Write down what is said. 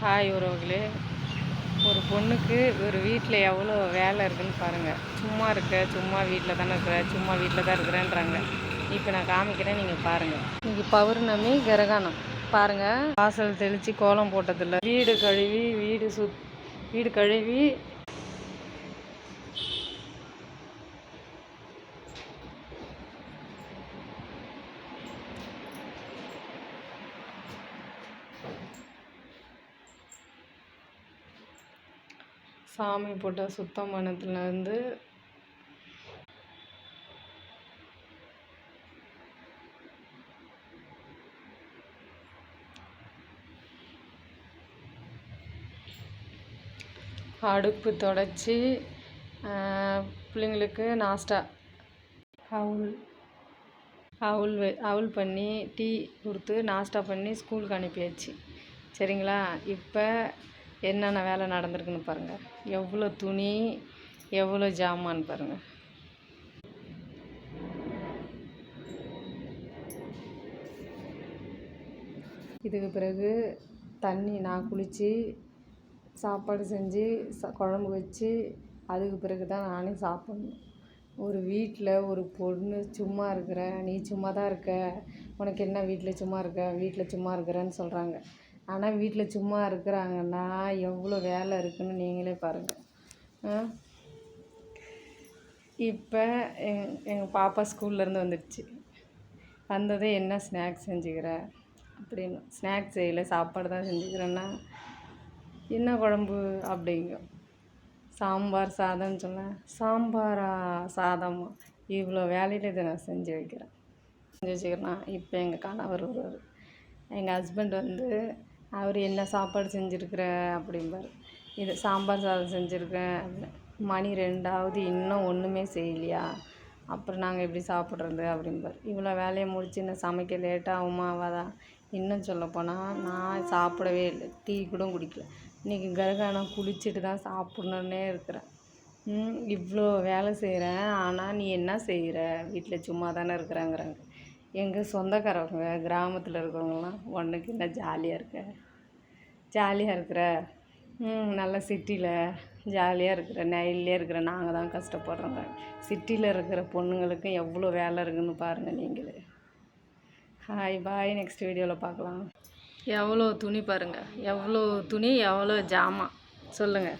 Hi உறவுகளே, ஒரு பொண்ணுக்கு ஒரு வீட்டில் எவ்வளோ வேலை இருக்குதுன்னு பாருங்கள். சும்மா வீட்டில் தானே சும்மா வீட்டில் தான் இருக்கிறேன்றாங்க. இப்போ நான் காமிக்கிறேன், நீங்கள் பாருங்கள். இன்றைக்கி பௌர்ணமி கிரகணம் பாருங்கள். வாசல் தெளித்து கோலம் போட்டதில்லை, வீடு கழுவி சாமி போட்ட சுத்தம் பண்ணதுலேருந்து அடுப்பு தொடச்சி பிள்ளைங்களுக்கு நாஸ்டா அவுல் பண்ணி டீ கொடுத்து நாஸ்டா பண்ணி ஸ்கூலுக்கு அனுப்பியாச்சு. சரிங்களா? இப்போ என்னென்ன வேலை நடந்திருக்குன்னு பாருங்கள். எவ்வளோ துணி, எவ்வளோ ஜாமான் பாருங்கள். இதுக்கு பிறகு தண்ணி நான் குளித்து சாப்பாடு செஞ்சு குழம்பு வச்சு அதுக்கு பிறகு தான் நானே சாப்பிட்ணும். ஒரு வீட்டில் ஒரு பொண்ணு சும்மா இருக்கிற, நீ சும்மா தான் இருக்க, உனக்கு என்ன வீட்டில் சும்மா இருக்கிறேன்னு சொல்கிறாங்க. ஆனால் வீட்டில் சும்மா இருக்கிறாங்கன்னா எவ்வளோ வேலை இருக்குதுன்னு நீங்களே பாருங்கள். இப்போ எங்கள் பாப்பா ஸ்கூல்லேருந்து வந்துடுச்சு. வந்ததே என்ன ஸ்நாக்ஸ் செஞ்சுக்கிற அப்படின்னு. ஸ்நாக்ஸ் செய்யலை, சாப்பாடு தான் செஞ்சுக்கிறேன்னா என்ன குழம்பு அப்படிங்க. சாம்பார் சாதம்னு சொன்னேன். சாம்பாரா சாதம், இவ்வளோ வேலையில் இதை நான் செஞ்சு வச்சுக்கிறேன்னா இப்போ எங்கள் கணவர் வருவார். எங்கள் ஹஸ்பண்ட் அவர் என்ன சாப்பாடு செஞ்சுருக்குற அப்படிம்பார். இது சாம்பார் சாதம் செஞ்சுருக்கேன் அப்படின்னு. மணி 2 இன்னும் ஒன்றுமே செய்யலையா, அப்புறம் நாங்கள் எப்படி சாப்பிட்றது அப்படிம்பார். இவ்வளோ வேலையை முடிச்சு இன்னும் சமைக்க லேட்டாகுமா ஆகாதா? இன்னும் சொல்லப்போனால் நான் சாப்பிடவே இல்லை, டீ கூட குடிக்கல. இன்றைக்கி கிரகணம் குளிச்சுட்டு தான் சாப்பிட்ணுன்னே இருக்கிறேன். இவ்வளோ வேலை செய்கிறேன், ஆனால் நீ என்ன செய்கிற, வீட்டில் சும்மா தானே இருக்கிறாங்கிறாங்க. எங்கள் சொந்தக்காரவங்க கிராமத்தில் இருக்கிறவங்களாம் ஒன்றுக்கு என்ன ஜாலியாக இருக்கிற, நல்லா சிட்டியில் ஜாலியாக இருக்கிற, நைல்லே இருக்கிற, நாங்கள் தான் கஷ்டப்படுறோங்க. சிட்டியில் இருக்கிற பொண்ணுங்களுக்கு எவ்வளோ வேலை இருக்குதுன்னு பாருங்கள் நீங்களே. ஹாய் பாய், நெக்ஸ்ட் வீடியோவில் பார்க்கலாம். எவ்வளோ துணி பாருங்கள், எவ்வளோ துணி, எவ்வளோ ஜாமான் சொல்லுங்கள்.